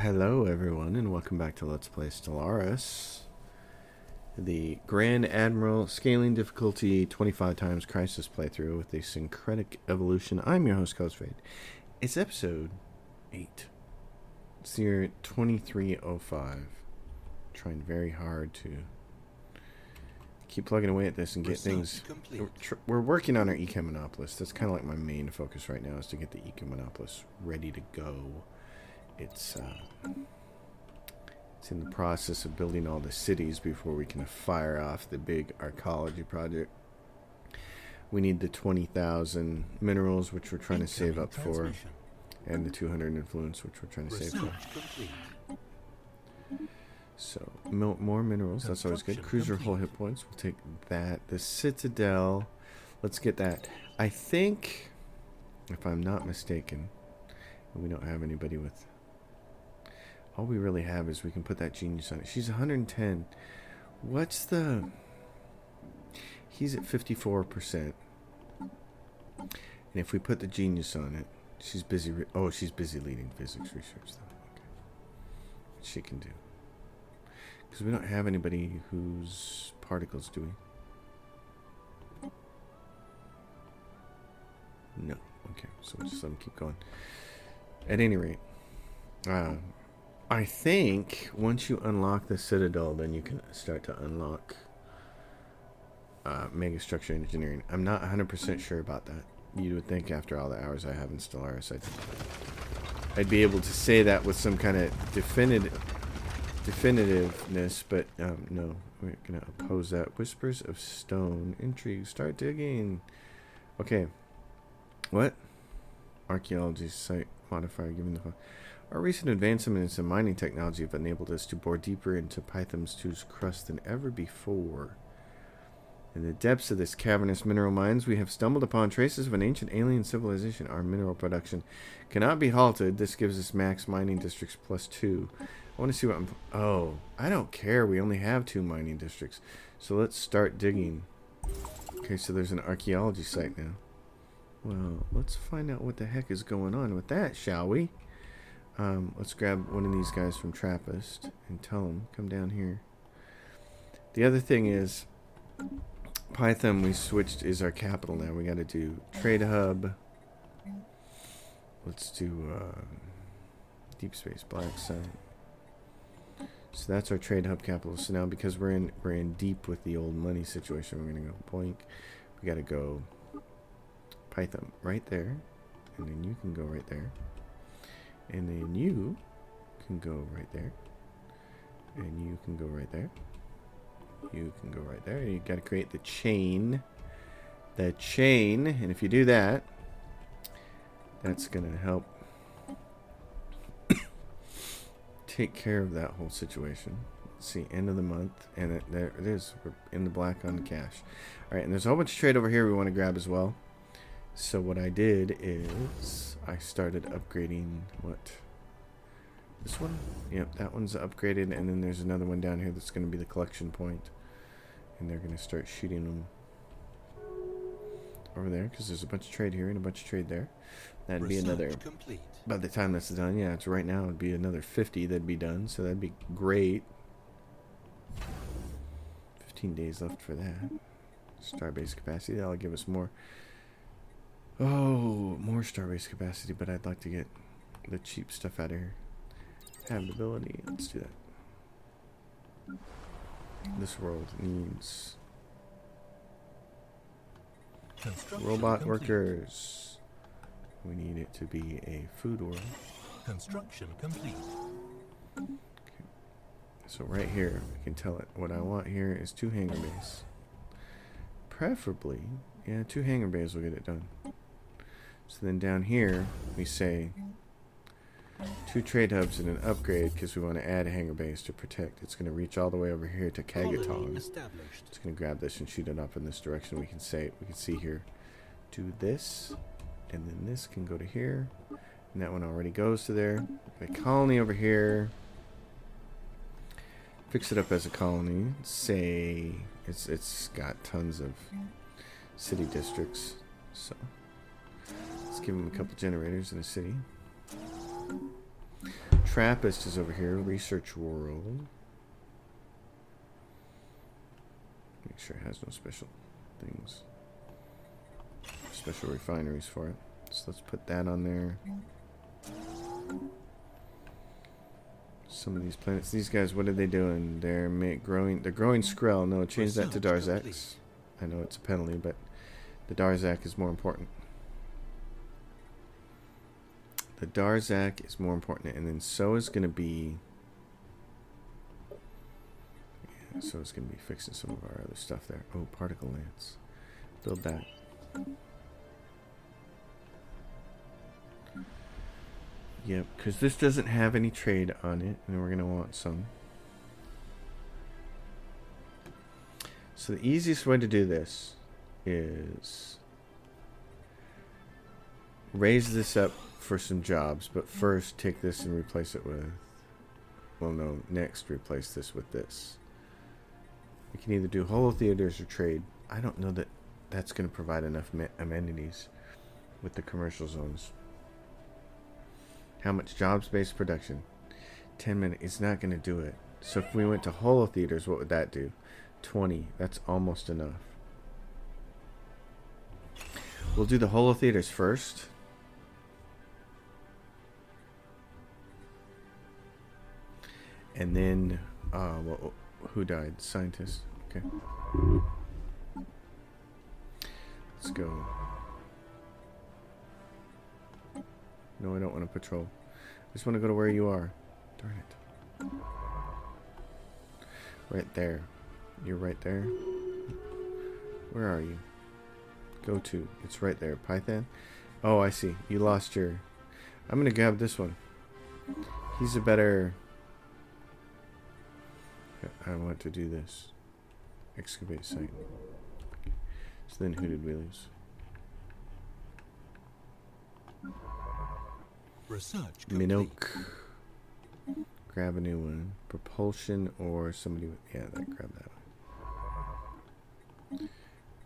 Hello everyone and welcome back to Let's Play Stellaris. The Grand Admiral scaling difficulty 25 times crisis playthrough with a syncretic evolution. I'm your host, Coach Fade. It's episode 8. It's year 2305. Trying very hard to keep plugging away at this and get things. We're working on our Econ Monopolist. That's kind of like my main focus right now, is to get the Econ Monopolist ready to go. It's in the process of building all the cities before we can fire off the big archaeology project. We need the 20,000 minerals, which we're trying to save up for, and the 200 influence, which we're trying to save for. So, more minerals, that's always good. Cruiser hull hit points, we'll take that. The Citadel, let's get that. I think, if I'm not mistaken, we don't have anybody with... All we really have is we can put that genius on it. She's 110. What's the... He's at 54%. And if we put the genius on it, she's busy... she's busy leading physics research, though. Okay. She can do. Because we don't have anybody whose particles, do we? No. Okay, so we'll just let them keep going. At any rate, I think once you unlock the Citadel, then you can start to unlock megastructure engineering. I'm not 100% sure about that. You would think after all the hours I have in Stellaris, I'd be able to say that with some kind of definitiveness, but no, we're going to oppose that. Whispers of Stone. Intrigue. Start digging. Okay. What? Archaeology site modifier given the... Our recent advancements in mining technology have enabled us to bore deeper into Python's 2's crust than ever before. In the depths of this cavernous mineral mines, we have stumbled upon traces of an ancient alien civilization. Our mineral production cannot be halted. This gives us max mining districts +2. I want to see what I'm... Oh, I don't care. We only have 2 mining districts. So let's start digging. Okay, so there's an archaeology site now. Well, let's find out what the heck is going on with that, shall we? Let's grab one of these guys from Trappist and tell him, come down here. The other thing is, Python we switched is our capital now. We got to do trade hub. Let's do deep space black sun. So that's our trade hub capital. So now because we're in deep with the old money situation, we're gonna go boink. We got to go Python right there, and then you can go right there. And then you can go right there. And you can go right there. You can go right there. And you got to create the chain. The chain. And if you do that, that's going to help take care of that whole situation. Let's see, end of the month. And there it is. We're in the black on the cash. All right, and there's a whole bunch of trade over here we want to grab as well. So what I did is I started upgrading what? This one? Yep, that one's upgraded, and then there's another one down here that's going to be the collection point. And they're going to start shooting them over there, because there's a bunch of trade here and a bunch of trade there. That'd be another... Complete. By the time that's done, yeah, it's right now, it'd be another 50 that'd be done, so that'd be great. 15 days left for that. Starbase capacity, that'll give us more... Oh, more starbase capacity, but I'd like to get the cheap stuff out of here. Habitability, let's do that. This world needs robot workers. We need it to be a food world. Construction complete. Okay. So right here, we can tell it what I want here is 2 hangar bays. Preferably, yeah, 2 hangar bays will get it done. So then down here, we say 2 trade hubs and an upgrade because we want to add hangar bays to protect. It's going to reach all the way over here to Kagatong. It's going to grab this and shoot it up in this direction. We can see here, do this, and then this can go to here, and that one already goes to there. A colony over here. Fix it up as a colony. Say it's got tons of city districts, so. Let's give them a couple generators in the city. Trappist is over here. Research world. Make sure it has no special things. Special refineries for it. So let's put that on there. Some of these planets. These guys, what are they doing? They're growing Skrull. No, change that to Darzak. I know it's a penalty, but the Darzak is more important. The Darzak is more important, and then so is going to be... Yeah, so it's going to be fixing some of our other stuff there. Oh, particle lance. Build that. Yep, because this doesn't have any trade on it, and we're going to want some. So the easiest way to do this is raise this up for some jobs, but first take this and replace it with... Well, no, next replace this with this. We can either do holo theaters or trade. I don't know that that's going to provide enough amenities with the commercial zones. How much jobs-based production? 10 minutes. It's not going to do it. So if we went to holo theaters, what would that do? 20. That's almost enough. We'll do the holo theaters first. And then, well, who died? Scientist. Okay. Let's go. No, I don't want to patrol. I just want to go to where you are. Darn it. Right there. You're right there. Where are you? Go to. It's right there. Python? Oh, I see. You lost your... I'm going to grab this one. He's a better... I want to do this. Excavate site. So then who did we lose? Research Minoke. Grab a new one. Propulsion or somebody with... Yeah, grab that one.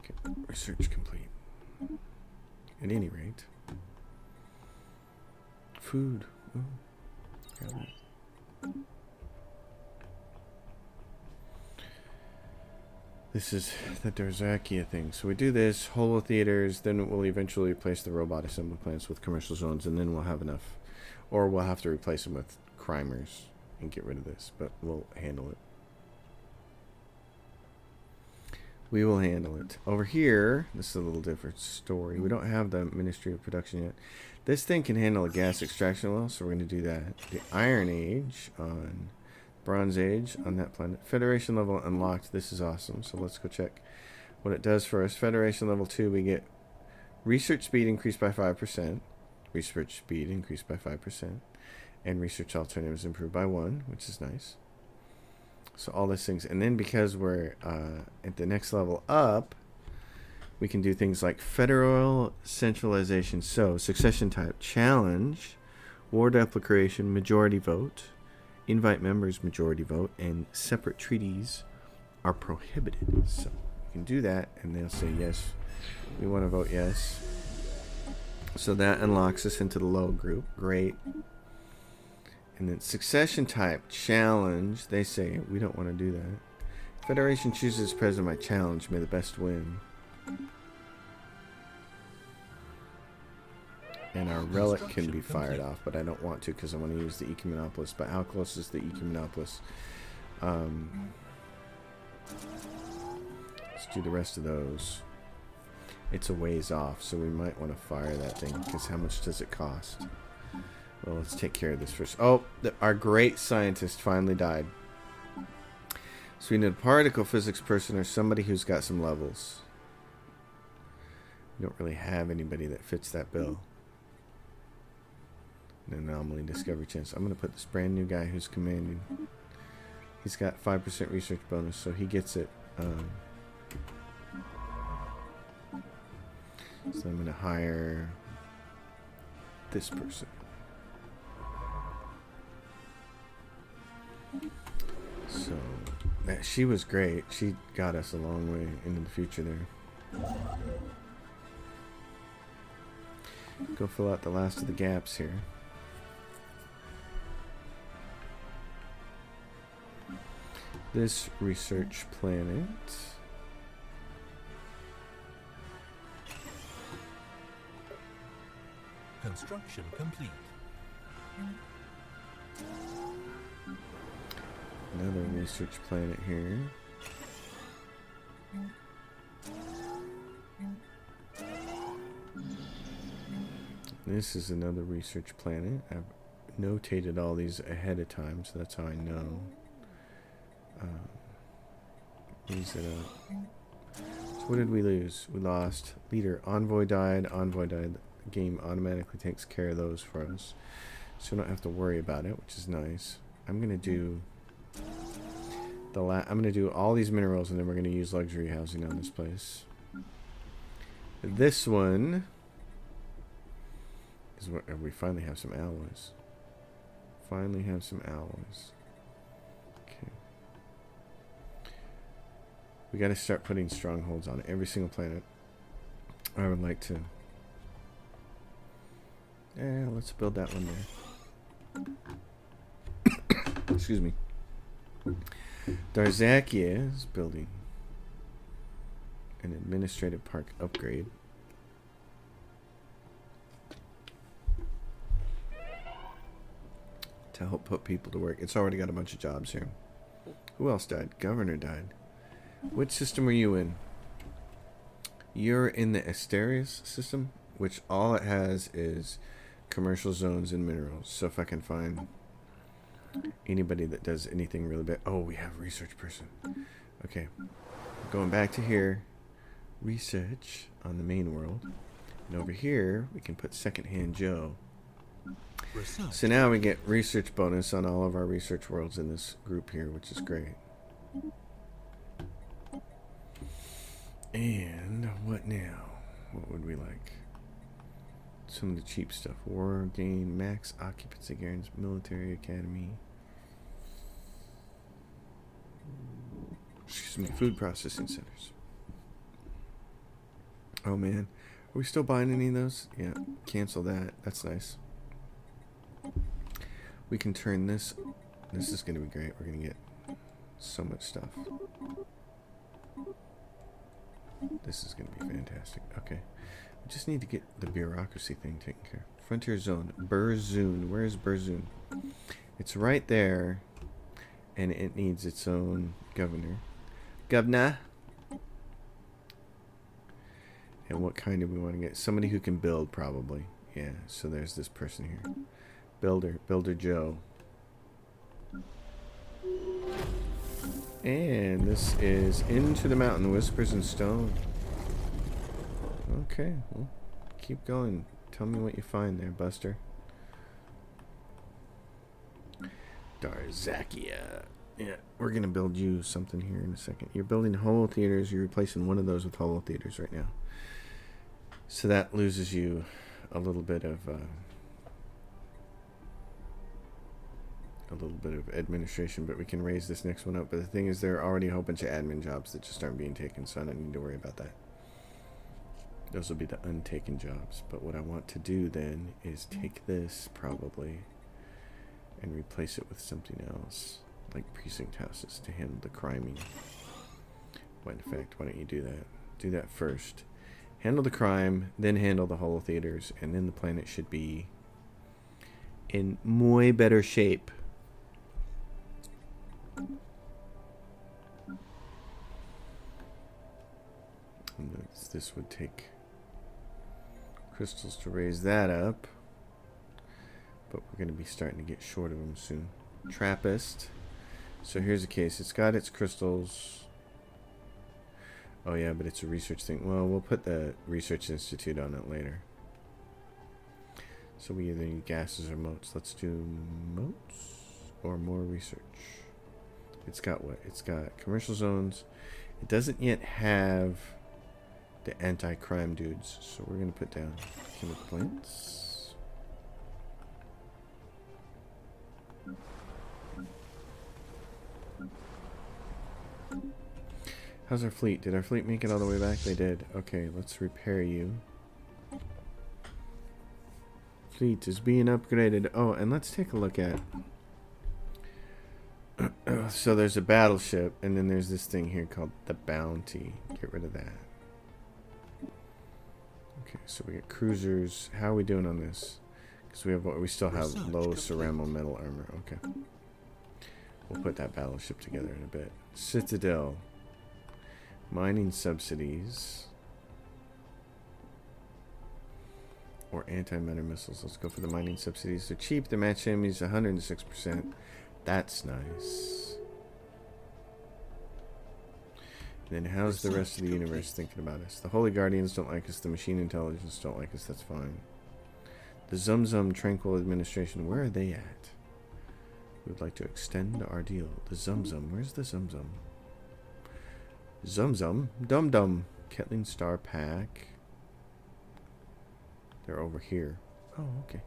Okay, research complete. At any rate. Food. Oh, grab that. This is the Darzakia thing. So we do this, holo theaters, then we'll eventually replace the robot assembly plants with commercial zones, and then we'll have enough. Or we'll have to replace them with crimers and get rid of this, but we'll handle it. We will handle it. Over here, this is a little different story. We don't have the Ministry of Production yet. This thing can handle a gas extraction well, so we're going to do that. The Iron Age on... Bronze Age on that planet. Federation level unlocked. This is awesome. So let's go check what it does for us. Federation level 2, we get research speed increased by 5%. Research speed increased by 5%. And research alternatives improved by 1, which is nice. So all these things. And then because we're at the next level up, we can do things like federal centralization. So succession type, challenge, war declaration, majority vote, invite members, majority vote, and separate treaties are prohibited. So you can do that, and they'll say yes. We want to vote yes. So that unlocks us into the low group. Great. And then succession type, challenge. They say we don't want to do that. Federation chooses president by challenge. May the best win. And our relic can be fired off, but I don't want to because I want to use the Ecumenopolis. But how close is the Ecumenopolis? Let's do the rest of those. It's a ways off, so we might want to fire that thing because how much does it cost? Well, let's take care of this first. Oh, our great scientist finally died. So we need a particle physics person or somebody who's got some levels. We don't really have anybody that fits that bill. An anomaly discovery chance. I'm going to put this brand new guy who's commanding. He's got 5% research bonus, so he gets it. So I'm going to hire this person. So she was great. She got us a long way into the future there. Go fill out the last of the gaps here. this research planet. Construction complete. Another research planet here. This is another research planet. I've notated all these ahead of time, so that's how I know. Ease it up. So what did we lose? We lost leader. Envoy died. Envoy died. The game automatically takes care of those for us, so we don't have to worry about it, which is nice. I'm gonna do I'm gonna do all these minerals, and then we're gonna use luxury housing on this place. This one is where we finally have some alloys. Finally have some alloys. Okay. We got to start putting strongholds on every single planet. I would like to. Yeah, let's build that one there. Excuse me. Darzakia is building an administrative park upgrade. To help put people to work. It's already got a bunch of jobs here. Who else died? Governor died. Which system are you in? You're in the Stellaris system, which all it has is commercial zones and minerals. So if I can find anybody that does anything really bad. Oh, we have a research person. Okay. Going back to here. Research on the main world. And over here, we can put secondhand Joe. So now we get research bonus on all of our research worlds in this group here, which is great. And what now? What would we like? Some of the cheap stuff. War gain, max occupancy guarantees, military academy. Excuse me, food processing centers. Oh man, are we still buying any of those? Yeah, cancel that. That's nice. We can turn this. This is going to be great. We're going to get so much stuff. This is going to be fantastic. Okay. We just need to get the bureaucracy thing taken care of. Frontier zone. Burzoon. Where is Burzoon? It's right there. And it needs its own governor. Governor. And what kind do we want to get? Somebody who can build, probably. Yeah, so there's this person here. Builder Joe. And this is Into the Mountain, Whispers and Stone. Okay, well, keep going. Tell me what you find there, Buster. Darzakia. Yeah, we're going to build you something here in a second. You're building holo theaters. You're replacing one of those with holo theaters right now. So that loses you a little bit of administration, but we can raise this next one up. But the thing is, there are already a whole bunch of admin jobs that just aren't being taken, so I don't need to worry about that. Those will be the untaken jobs. But what I want to do then is take this probably and replace it with something else, like precinct houses to handle the criming. Well, in fact, why don't you do that? Do that first. Handle the crime, then handle the holo theaters, and then the planet should be in muy better shape. And this would take crystals to raise that up, but we're going to be starting to get short of them soon. Trappist. So here's the case. It's got its crystals. Oh yeah, but it's a research thing. Well, we'll put the research institute on it later. So we either need gases or motes. Let's do motes or more research. It's got what? It's got commercial zones. It doesn't yet have the anti-crime dudes, so we're going to put down chemical plants. How's our fleet? Did our fleet make it all the way back? They did. Okay, let's repair you. Fleet is being upgraded. Oh, and let's take a look at So there's a battleship, and then there's this thing here called the Bounty. Get rid of that. Okay, so we get cruisers. How are we doing on this? Because we still have low ceramo metal armor. Okay. We'll put that battleship together in a bit. Citadel. Mining subsidies. Or anti-matter missiles. Let's go for the mining subsidies. They're cheap. They're match enemies 106%. That's nice. And then how's the rest of the universe thinking about us? The Holy Guardians don't like us. The Machine Intelligence don't like us. That's fine. The Zum Tranquil Administration, where are they at? We would like to extend our deal. The Zum. Where's the Zum? Dum Dum. Ketling Star Pack. They're over here. Oh, okay.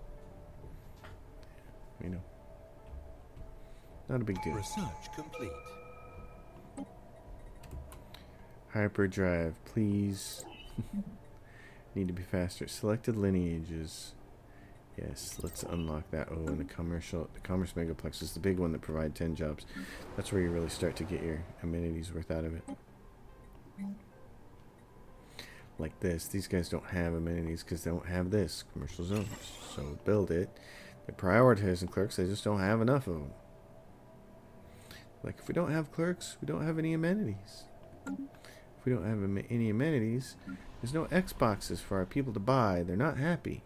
We know. Not a big deal. Research complete. Hyperdrive, please. Need to be faster. Selected lineages. Yes, let's unlock that. Oh, and the commerce megaplex is the big one that provide 10 jobs. That's where you really start to get your amenities worth out of it. Like this. These guys don't have amenities because they don't have this. Commercial zones. So build it. They're prioritizing clerks. They just don't have enough of them. Like if we don't have clerks, we don't have any amenities. If we don't have any amenities, there's no Xboxes for our people to buy. They're not happy.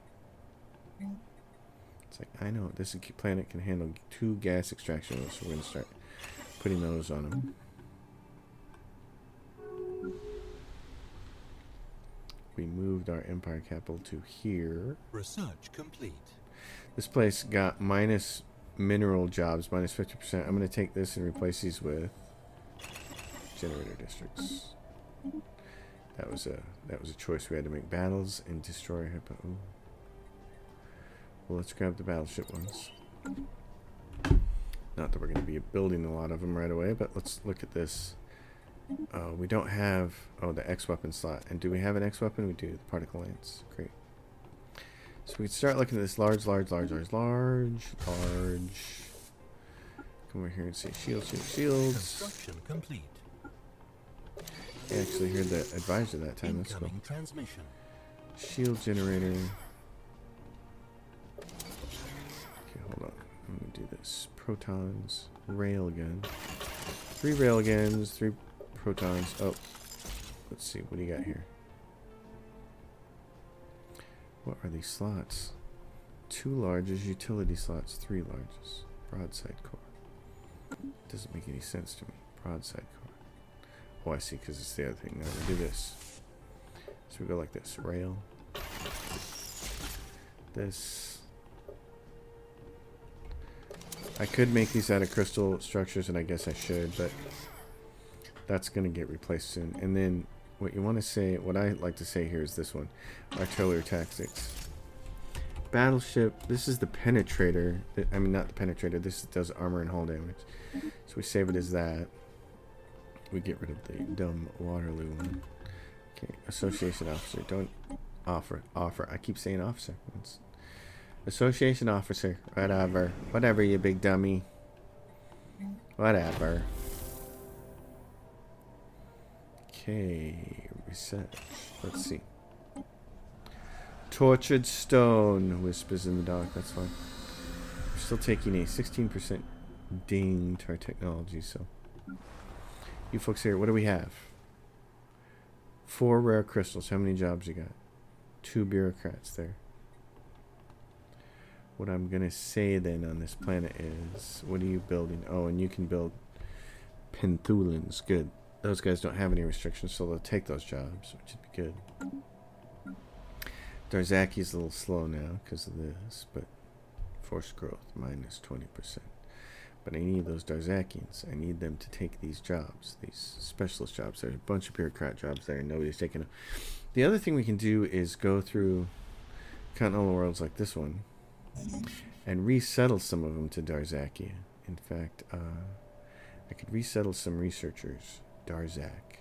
It's like, I know, this planet can handle 2 gas extraction wells, so we're going to start putting those on them. We moved our empire capital to here. Research complete. This place got minus mineral jobs, minus 50%. I'm going to take this and replace these with generator districts. That was a choice we had to make. Battles and destroy hypo. Ooh. Well, let's grab the battleship ones. Not that we're going to be building a lot of them right away, but let's look at this. We don't have the X weapon slot. And do we have an X weapon? We do. The particle lance. Great. So we can start looking at this large. Come over here and say shields. Construction complete. I actually heard the advisor that time. Let's go. Transmission. Shield generator. Okay, hold on. I'm going to do this. Protons. Railgun. 3 railguns. 3 protons. Oh. Let's see. What do you got here? What are these slots? 2 larges. Utility slots. 3 larges. Broadside core. Doesn't make any sense to me. Broadside core. Oh, I see, because it's the other thing. Now we do this. So we go like this. Rail. This. I could make these out of crystal structures, and I guess I should, but that's going to get replaced soon. And then what you want to say, what I like to say here is this one. Artillery tactics. Battleship. This is the penetrator. I mean, not the penetrator. This does armor and hull damage. So we save it as that. We get rid of the dumb Waterloo one. Okay, association officer. Don't offer. I keep saying officer. It's association officer. Whatever, you big dummy. Whatever. Okay, research. Let's see. Tortured stone. Whispers in the dark. That's fine. We're still taking a 16% ding to our technology, so. You folks here, what do we have? 4 rare crystals. How many jobs you got? 2 bureaucrats there. What I'm going to say then on this planet is, what are you building? Oh, and you can build Penthulans. Good. Those guys don't have any restrictions, so they'll take those jobs, which would be good. Darzaki's a little slow now because of this, but force growth, minus 20%. But I need those Darzakians. I need them to take these jobs, these specialist jobs. There's a bunch of bureaucrat jobs there, and nobody's taking them. The other thing we can do is go through continental worlds like this one and resettle some of them to Darzakia. In fact, I could resettle some researchers. Darzak.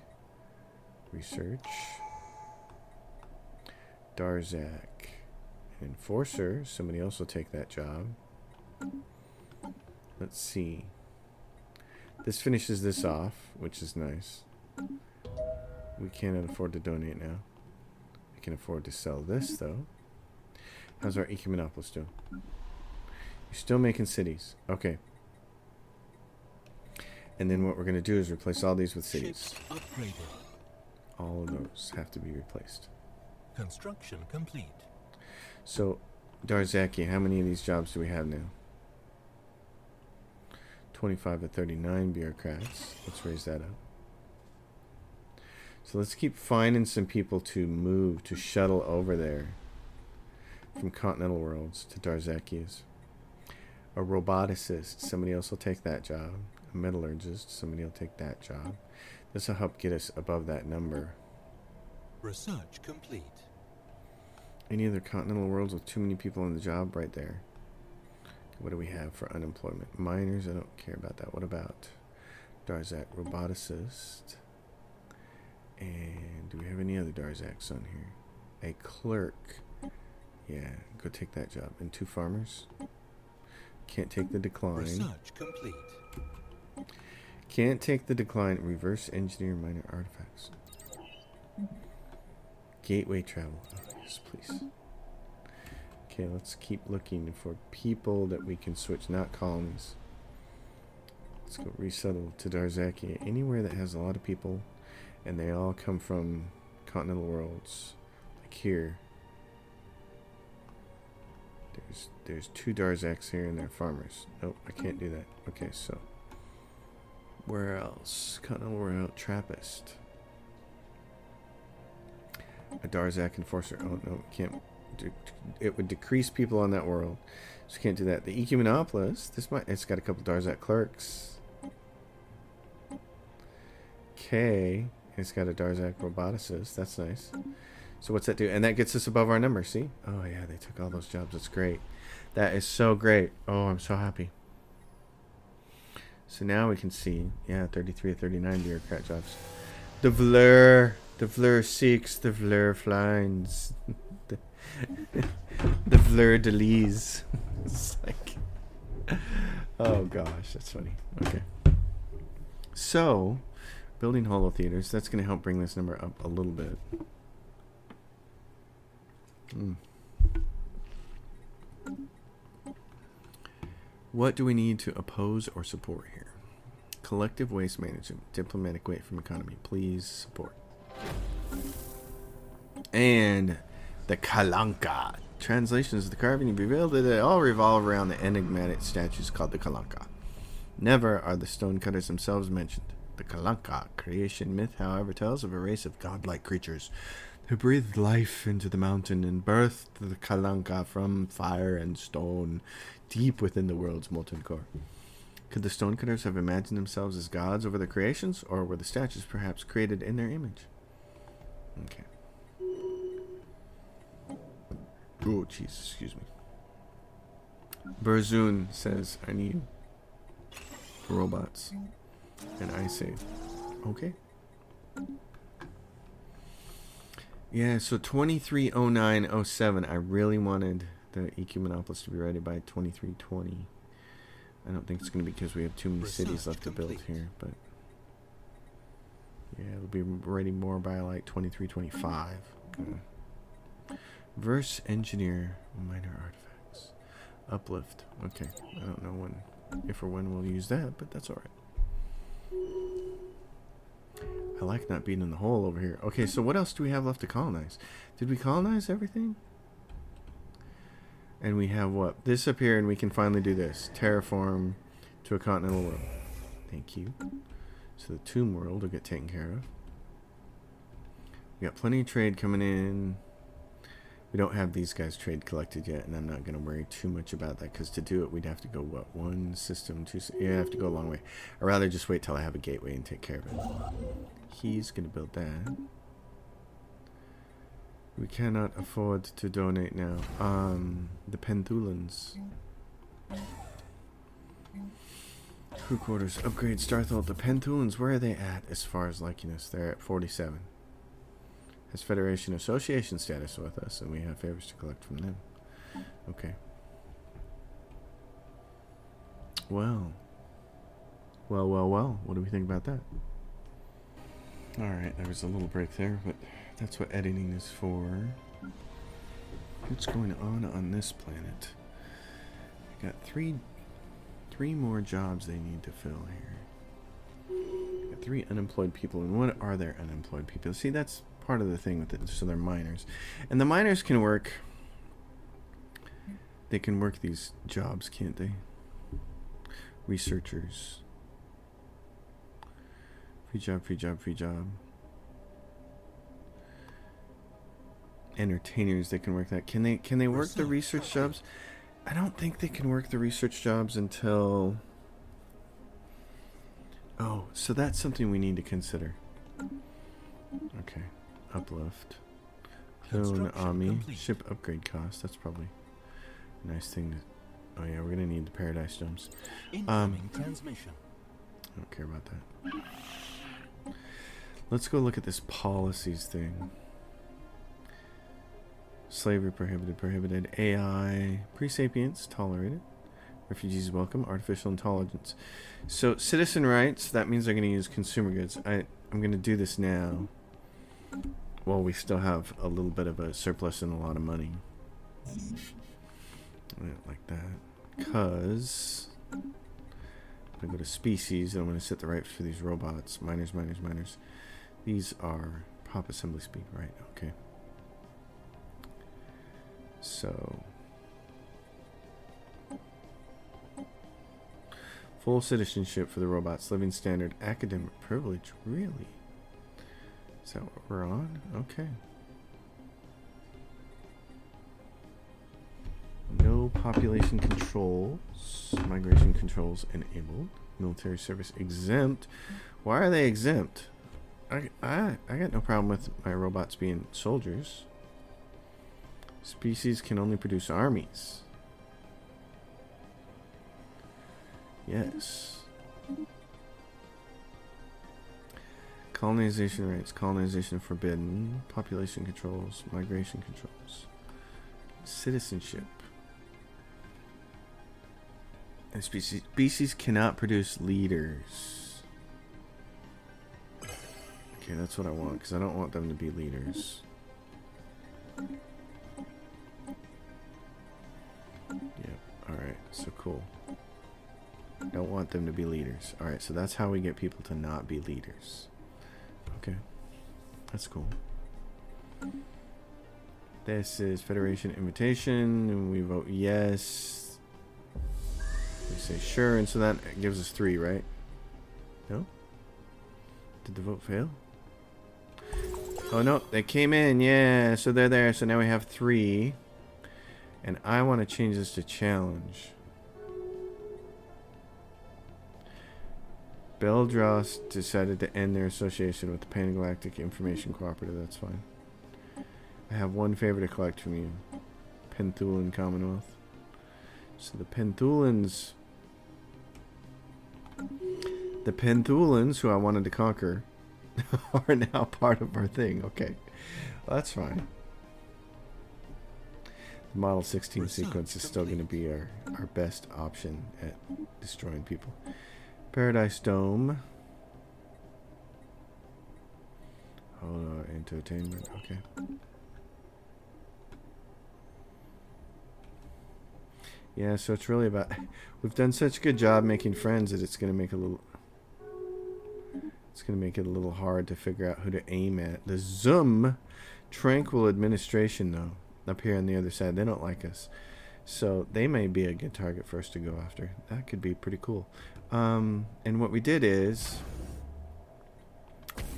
Research. Darzak. An enforcer. Somebody else will take that job. Let's see. This finishes this off, which is nice. We cannot afford to donate now. We can afford to sell this, though. How's our Ecumenopolis doing? You're still making cities. Okay. And then what we're going to do is replace all these with cities. Ships upgraded. All of those have to be replaced. Construction complete. So, Darzaki, how many of these jobs do we have now? 25 to 39 bureaucrats. Let's raise that up. So let's keep finding some people to move, to shuttle over there. From continental worlds to Darzaki's. A roboticist, somebody else will take that job. A metallurgist, somebody will take that job. This will help get us above that number. Research complete. Any other continental worlds with too many people on the job? Right there. What do we have for unemployment? Miners, I don't care about that. What about Darzak? Roboticist. And do we have any other Darzaks on here? A clerk. Yeah, go take that job. And 2 farmers. Can't take the decline. Research complete. Can't take the decline. Reverse engineer minor artifacts. Gateway travel. Oh, yes, please. Okay, let's keep looking for people that we can switch, not colonies. Let's go resettle to Darzaki. Anywhere that has a lot of people and they all come from continental worlds. Like here. There's 2 Darzaks here and they're farmers. Nope, I can't do that. Okay, so where else? Continental world Trappist. A Darzak enforcer. Oh no, can't. It would decrease people on that world, so can't do that. The Ecumenopolis. It's got a couple Darzak clerks. Okay, it's got a Darzak roboticist. That's nice. So what's that do? And that gets us above our number, see? Oh, yeah, they took all those jobs. That's great. That is so great. Oh, I'm so happy. So now we can see, yeah, 33 or 39 bureaucrat jobs. The Vleur seeks, the Vleur finds. The Vleur Delise. It's like, oh gosh, that's funny. Okay. So, building holo theaters, that's going to help bring this number up a little bit. What do we need to oppose or support here? Collective waste management, diplomatic weight from economy, please support. And the Kalanka. Translations of the carving revealed that they all revolve around the enigmatic statues called the Kalanka. Never are the stonecutters themselves mentioned. The Kalanka creation myth, however, tells of a race of godlike creatures who breathed life into the mountain and birthed the Kalanka from fire and stone deep within the world's molten core. Could the stonecutters have imagined themselves as gods over their creations, or were the statues perhaps created in their image? Okay. Oh, jeez, excuse me. Berzoon says, I need robots. And I say, okay. Yeah, so 230907. I really wanted the Ecumenopolis to be ready by 2320. I don't think it's going to be because we have too many cities left to build here, but yeah, it'll be ready more by like 2325. Verse engineer minor artifacts. Uplift. Okay, I don't know when, if or when we'll use that, but that's alright. I like not being in the hole over here. Okay, so what else do we have left to colonize? Did we colonize everything? And we have what? This up here, and we can finally do this. Terraform to a continental world. Thank you. So the tomb world will get taken care of. We got plenty of trade coming in. We don't have these guys trade collected yet, and I'm not going to worry too much about that, because to do it, we'd have to go, what, 1 system, 2 system? Yeah, I have to go a long way. I'd rather just wait till I have a gateway and take care of it. He's going to build that. We cannot afford to donate now. The Penthulans. Crew quarters, upgrade, Starthult. The Penthulans, where are they at as far as likiness? They're at 47. Has Federation Association status with us, and we have favors to collect from them. Okay. Well, Well, well, well. What do we think about that? Alright, there was a little break there, but that's what editing is for. What's going on this planet? I got three more jobs they need to fill here. Got 3 unemployed people, and what are their unemployed people? See, that's part of the thing with it. So they're miners, and the miners can work. They can work these jobs, can't they? Researchers. Free job, free job, free job. Entertainers, they can work that. Can they work the research jobs? I don't think they can work the research jobs until... Oh, so that's something we need to consider. Okay. Uplift. Clone Ami. Ship upgrade cost. That's probably a nice thing to... Oh yeah, we're gonna need the Paradise Domes. Incoming transmission. I don't care about that. Let's go look at this policies thing. Slavery prohibited, prohibited. AI, pre-sapience, tolerated. Refugees welcome, artificial intelligence. So, citizen rights, that means they're going to use consumer goods. I'm going to do this now. Well, we still have a little bit of a surplus and a lot of money. Like that. Because... I go to species, and I'm going to set the rights for these robots. Miners, miners, miners. These are pop assembly speed, right? Okay. So, full citizenship for the robots, living standard, academic privilege. Really? Is that what we're on? Okay. No population controls, migration controls enabled, military service exempt. Why are they exempt? I got no problem with my robots being soldiers. Species can only produce armies. Yes. Colonization rates. Colonization forbidden. Population controls. Migration controls. Citizenship. And species cannot produce leaders. Okay, that's what I want, because I don't want them to be leaders. Yep, alright, so cool. Don't want them to be leaders. Alright, so that's how we get people to not be leaders. Okay, that's cool. This is Federation invitation, and we vote yes. We say sure, and so that gives us 3, right? No? Did the vote fail? Oh no, they came in, yeah, so they're there, so now we have 3. And I want to change this to challenge. Beldross decided to end their association with the Pan-Galactic Information Cooperative. That's fine. I have one favor to collect from you. Penthulan Commonwealth. So the Penthulans... The Penthulans, who I wanted to conquer, are now part of our thing. Okay. Well, that's fine. The Model 16 sequence is still going to be our best option at destroying people. Paradise Dome. Hold on, entertainment. Okay. Yeah, so it's really about... We've done such a good job making friends that it's going to make a little... It's going to make it a little hard to figure out who to aim at. The Zoom Tranquil Administration, though, up here on the other side, they don't like us. So they may be a good target for us to go after. That could be pretty cool. And what we did is...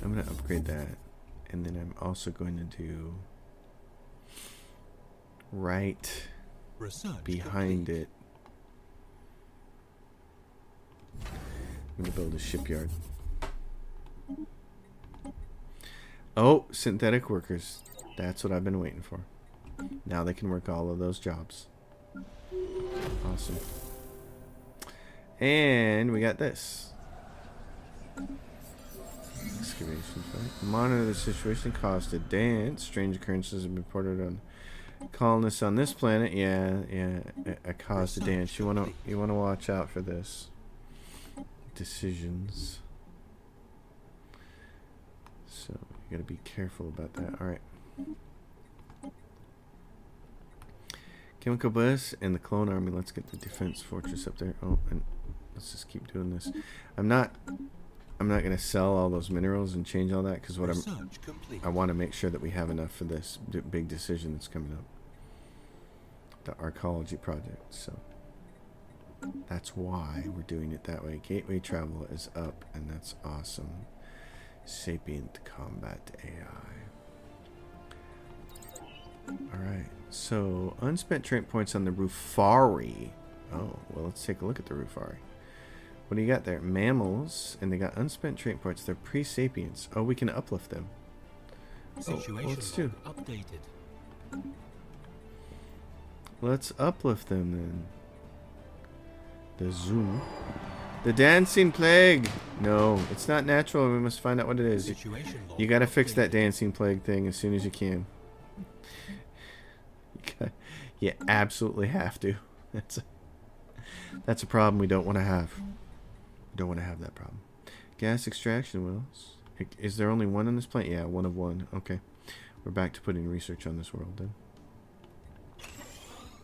I'm going to upgrade that. And then I'm also going to do... Right behind it. I'm going to build a shipyard. Oh, synthetic workers. That's what I've been waiting for. Now they can work all of those jobs. Awesome. And we got this. Excavation site. Monitor the situation. Cause to dance. Strange occurrences have been reported on colonists on this planet. Yeah. A cause to dance. You wanna watch out for this. decisions. So you gotta be careful about that. Alright. Chemical bus and the clone army. Let's get the defense fortress up there. Oh, and let's just keep doing this. I'm not gonna sell all those minerals and change all that because what I want to make sure that we have enough for this big decision that's coming up. The archaeology project. So that's why we're doing it that way. Gateway travel is up, and that's awesome. Sapient combat AI. Alright, so unspent trait points on the Rufari. Oh, well, let's take a look at the Rufari. What do you got there? Mammals, and they got unspent trait points. They're pre-sapients. Oh, we can uplift them. Situation let's do. Updated. Let's uplift them then. The zoo. The dancing plague. No, it's not natural. We must find out what it is. You gotta fix that dancing plague thing as soon as you can. You absolutely have to. That's a problem we don't want to have. We don't want to have that problem. Gas extraction wells. Is there only one on this planet? Yeah, one of one. Okay. We're back to putting research on this world then.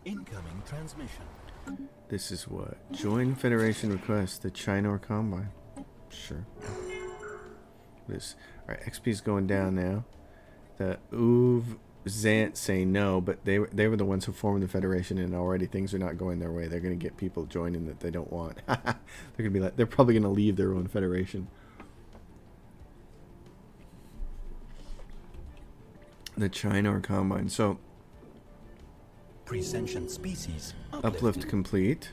Incoming transmission. This is what? Join Federation request. The China Combine. Sure. This. Alright, XP's going down now. The Uv Zant say no, but they were the ones who formed the Federation, and already things are not going their way. They're going to get people joining that they don't want. They're probably going to leave their own Federation. The China Combine. So Presentient species uplift complete.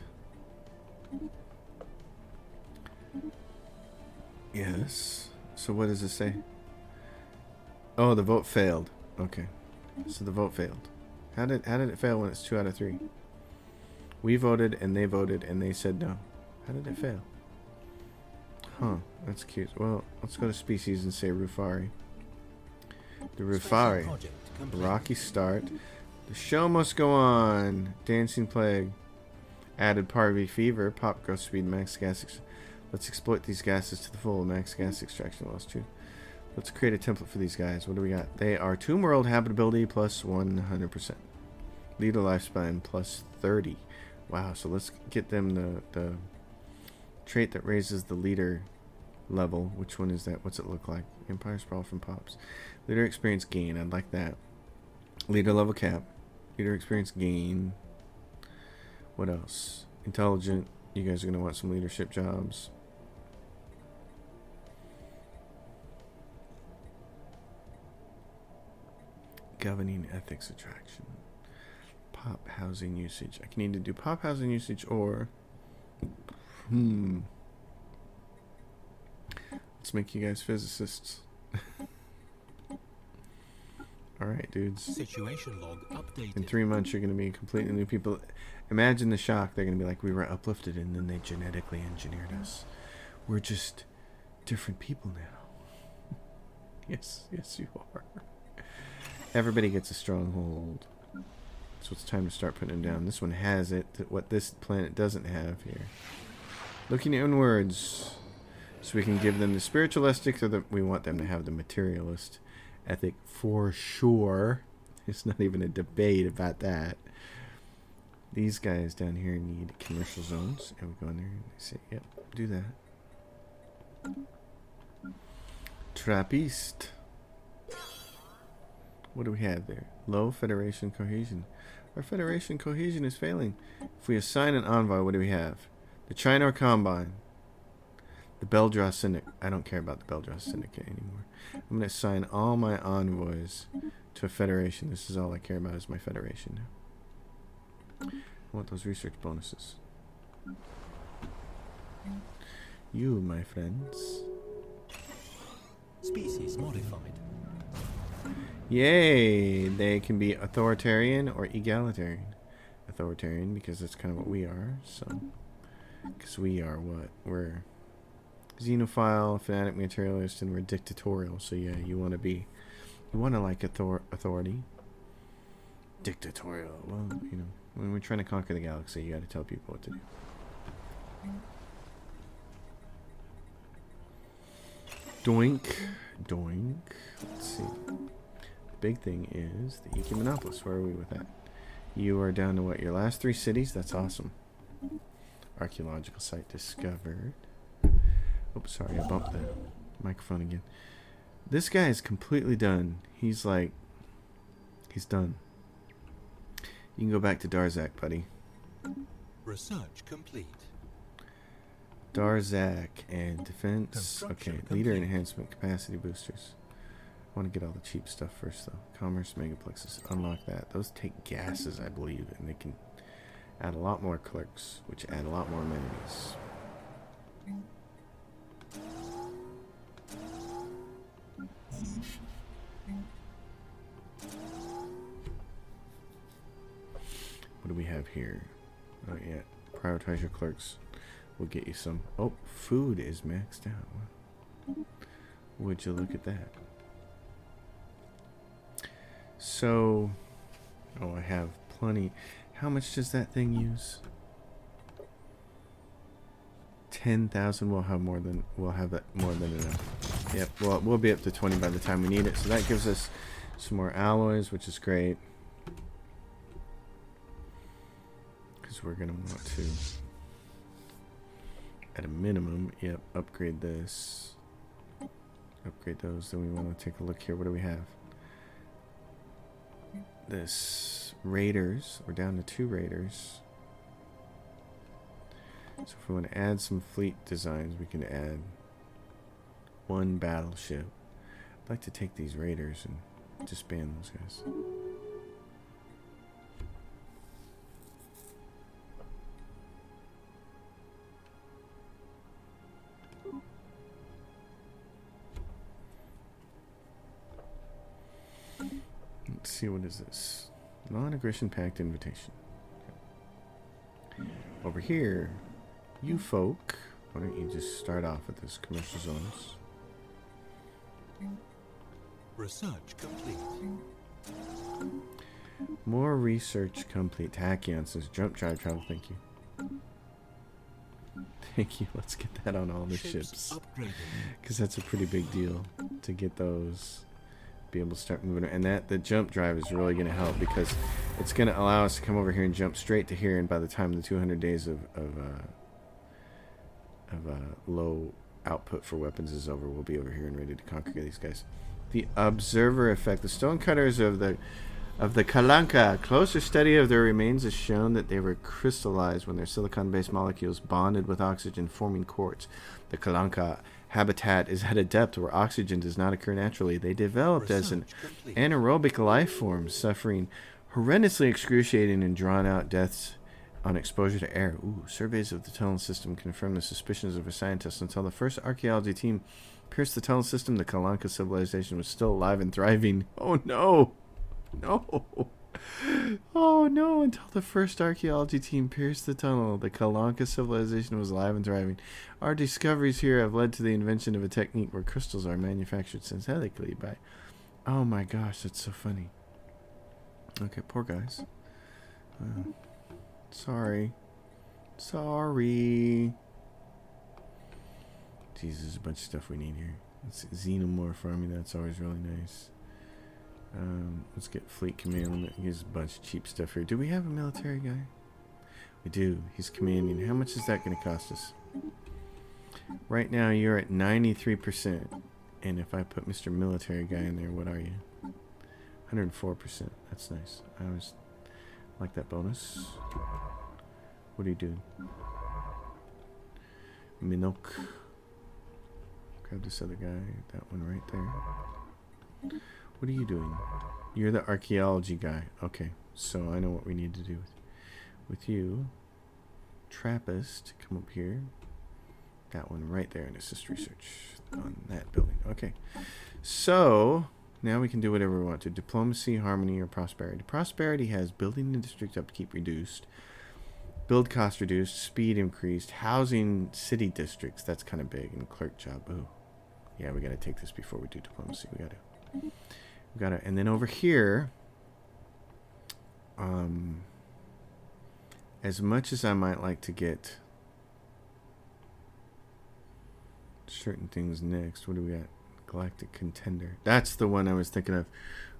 Yes. So what does it say? Oh, the vote failed. Okay. So the vote failed. How did it fail when it's 2 out of 3? We voted and they said no. How did it fail? Huh, that's cute. Well, let's go to species and say Rufari. The Rufari. Rocky start. The show must go on. Dancing plague. Added parvy fever. Pop growth speed. Max gas. Let's exploit these gases to the full. Max gas extraction loss too. Let's create a template for these guys. What do we got? They are tomb world habitability plus 100%. Leader lifespan plus 30. Wow, so let's get them the trait that raises the leader level. Which one is that? What's it look like? Empire Sprawl from Pops. Leader experience gain. I'd like that. Leader level cap. Leader experience gain. What else? Intelligent. You guys are going to want some leadership jobs. Governing ethics attraction. Pop housing usage. I can either do pop housing usage or let's make you guys physicists. Alright, dudes. Situation log updated. In 3 months you're gonna be completely new people. Imagine the shock. They're gonna be like, we were uplifted and then they genetically engineered us. We're just different people now. Yes you are. Everybody gets a stronghold. So it's time to start putting them down. This one has it. What this planet doesn't have here. Looking inwards. So we can give them the spiritualistic, or we want them to have the materialist ethic for sure. It's not even a debate about that. These guys down here need commercial zones. And we go in there and say, yep, do that. Trappist. What do we have there? Low Federation cohesion. Our Federation cohesion is failing. If we assign an envoy, what do we have? The China Combine. The Beldross Syndicate. I don't care about the Beldross Syndicate anymore. I'm going to assign all my envoys to a Federation. This is all I care about is my Federation now. I want those research bonuses. You, my friends. Species modified. Yay! They can be authoritarian or egalitarian. Authoritarian because that's kind of what we are. So, because we are what? We're xenophile, fanatic, materialist, and we're dictatorial. So yeah, you want to like authority. Dictatorial. Well, you know, when we're trying to conquer the galaxy, you got to tell people what to do. Doink. Doink. Let's see. Big thing is the Ecumenopolis. Where are we with that? You are down to what? Your last 3 cities? That's awesome. Archaeological site discovered. Oops, sorry, I bumped the microphone again. This guy is completely done. He's like, he's done. You can go back to Darzak, buddy. Research complete. Darzak and defense. Construction Okay, leader complete. enhancement, capacity boosters. I want to get all the cheap stuff first, though. Commerce, megaplexes. Unlock that. Those take gases, I believe, and they can add a lot more clerks, which add a lot more amenities. What do we have here? Oh, yeah. Prioritize your clerks. We'll get you some. Oh, food is maxed out. Would you look at that? So, oh, I have plenty. How much does that thing use? 10,000. We'll have more than enough. Yep. Well, we'll be up to 20 by the time we need it. So that gives us some more alloys, which is great. Because we're gonna want to, at a minimum, yep, upgrade this. Upgrade those. Then we want to take a look here. What do we have? This raiders. We're down to 2 raiders. So if we want to add some fleet designs, we can add 1 battleship. I'd like to take these raiders and disband those guys. Let's see, what is this? Non-aggression pact invitation. Okay. Over here, you folk, why don't you just start off with this commercial zones? Research complete. More research complete. Tachyon says jump drive travel, thank you. Thank you. Let's get that on all the ships. Upgraded. Because that's a pretty big deal to get those, be able to start moving. And that the jump drive is really going to help because it's going to allow us to come over here and jump straight to here. And by the time the 200 days of low output for weapons is over, we'll be over here and ready to conquer these guys. The observer effect. The stonecutters of the Kalanka. Closer study of their remains has shown that they were crystallized when their silicon-based molecules bonded with oxygen, forming quartz. The Kalanka habitat is at a depth where oxygen does not occur naturally. They developed as an anaerobic life form, suffering horrendously excruciating and drawn-out deaths on exposure to air. Ooh, surveys of the tunnel system confirm the suspicions of a scientist. Until the first archaeology team pierced the tunnel system, the Kalanka civilization was still alive and thriving. Oh no! No! Oh no! Until the first archaeology team pierced the tunnel, the Kalanka civilization was alive and thriving. Our discoveries here have led to the invention of a technique where crystals are manufactured synthetically by... Oh my gosh, that's so funny. Okay, poor guys. Sorry. Sorry. Jesus, there's a bunch of stuff we need here. Let's xenomorph army, that's always really nice. Let's get fleet command. Here's a bunch of cheap stuff here. Do we have a military guy? We do. He's commanding. How much is that going to cost us? Right now you're at 93%. And if I put Mr. Military Guy in there, what are you? 104%. That's nice. I always like that bonus. What are you doing? Minok. Grab this other guy. That one right there. What are you doing? You're the archaeology guy. Okay, so I know what we need to do with you. Trappist, come up here. That one right there, and assist research on that building. Okay, so now we can do whatever we want to. Diplomacy, harmony, or prosperity. Prosperity has building and district upkeep reduced, build cost reduced, speed increased, housing city districts. That's kind of big, and clerk job. Ooh, yeah, we got to take this before we do diplomacy. We got to, and then over here, as much as I might like to get certain things next. What do we got? Galactic Contender. That's the one I was thinking of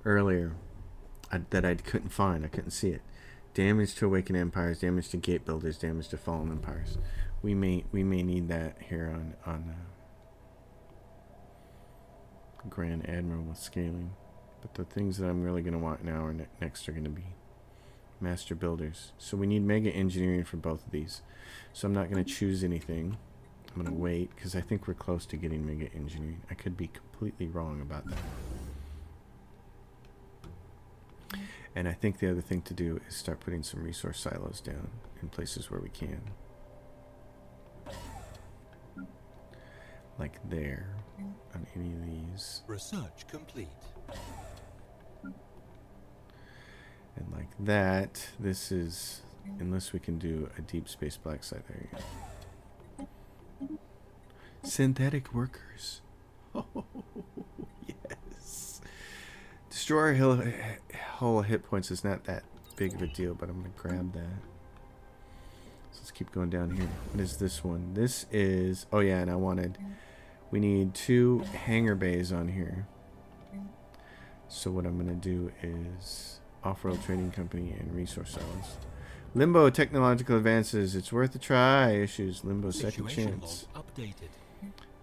earlier that I couldn't find. I couldn't see it. Damage to awakened empires, damage to gate builders, damage to fallen empires. We may need that here on Grand Admiral with scaling. But the things that I'm really going to want now are next are going to be master builders. So we need mega engineering for both of these. So I'm not going to choose anything. I'm going to wait because I think we're close to getting mega engineering. I could be completely wrong about that. And I think the other thing to do is start putting some resource silos down in places where we can. Like there, on any of these. Research complete. And like that, this is, unless we can do a deep space black site. There you go. Synthetic workers. Oh, yes. Destroy our whole hit points is not that big of a deal, but I'm going to grab that. So let's keep going down here. What is this one? This is, oh yeah, and we need 2 hangar bays on here. So what I'm going to do is off-road trading company and resource silos. Limbo technological advances. It's worth a try. Issues Limbo second chance. Updated.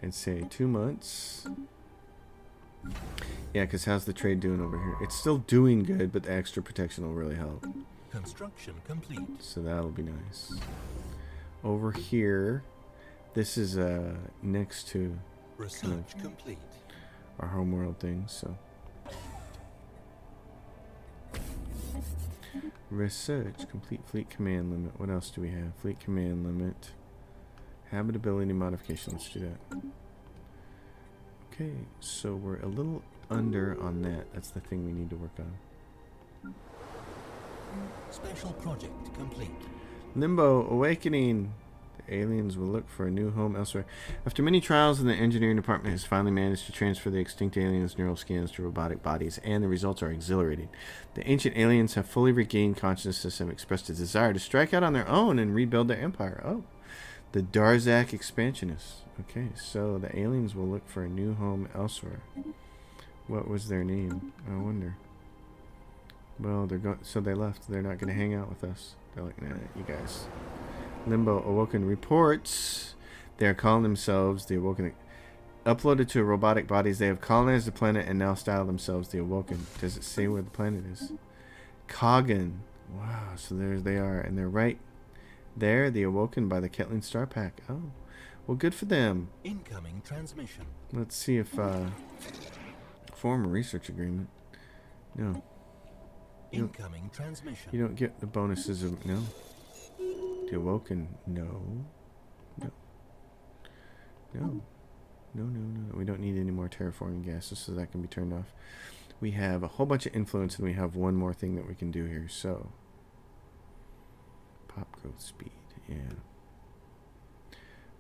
And say 2 months. Yeah, because how's the trade doing over here? It's still doing good, but the extra protection will really help. Construction complete. So that'll be nice. Over here, this is next to Research complete. our homeworld thing, so. Research, complete fleet command limit. What else do we have? Fleet command limit. Habitability modification. Let's do that. Okay, so we're a little under on that. That's the thing we need to work on. Special project complete. Limbo awakening. The aliens will look for a new home elsewhere. After many trials, the engineering department has finally managed to transfer the extinct aliens' neural scans to robotic bodies, and the results are exhilarating. The ancient aliens have fully regained consciousness and expressed a desire to strike out on their own and rebuild their empire. Oh, the Darzak expansionists. Okay, so the aliens will look for a new home elsewhere. What was their name? I wonder. Well, so they left. They're not going to hang out with us. They're like, nah, you guys. Limbo Awoken reports they are calling themselves the Awoken. Uploaded to robotic bodies, they have colonized the planet and now style themselves the Awoken. Does it say where the planet is? Kogan. Wow, so there they are. And they're right there, the Awoken by the Ketling Star Pack. Oh, well, good for them. Incoming transmission. Let's see if form a research agreement. No. Incoming transmission. You don't get the bonuses of no. The Awoken, no. No. We don't need any more terraforming gases, so that can be turned off. We have a whole bunch of influence, and we have one more thing that we can do here. So, pop growth speed, yeah.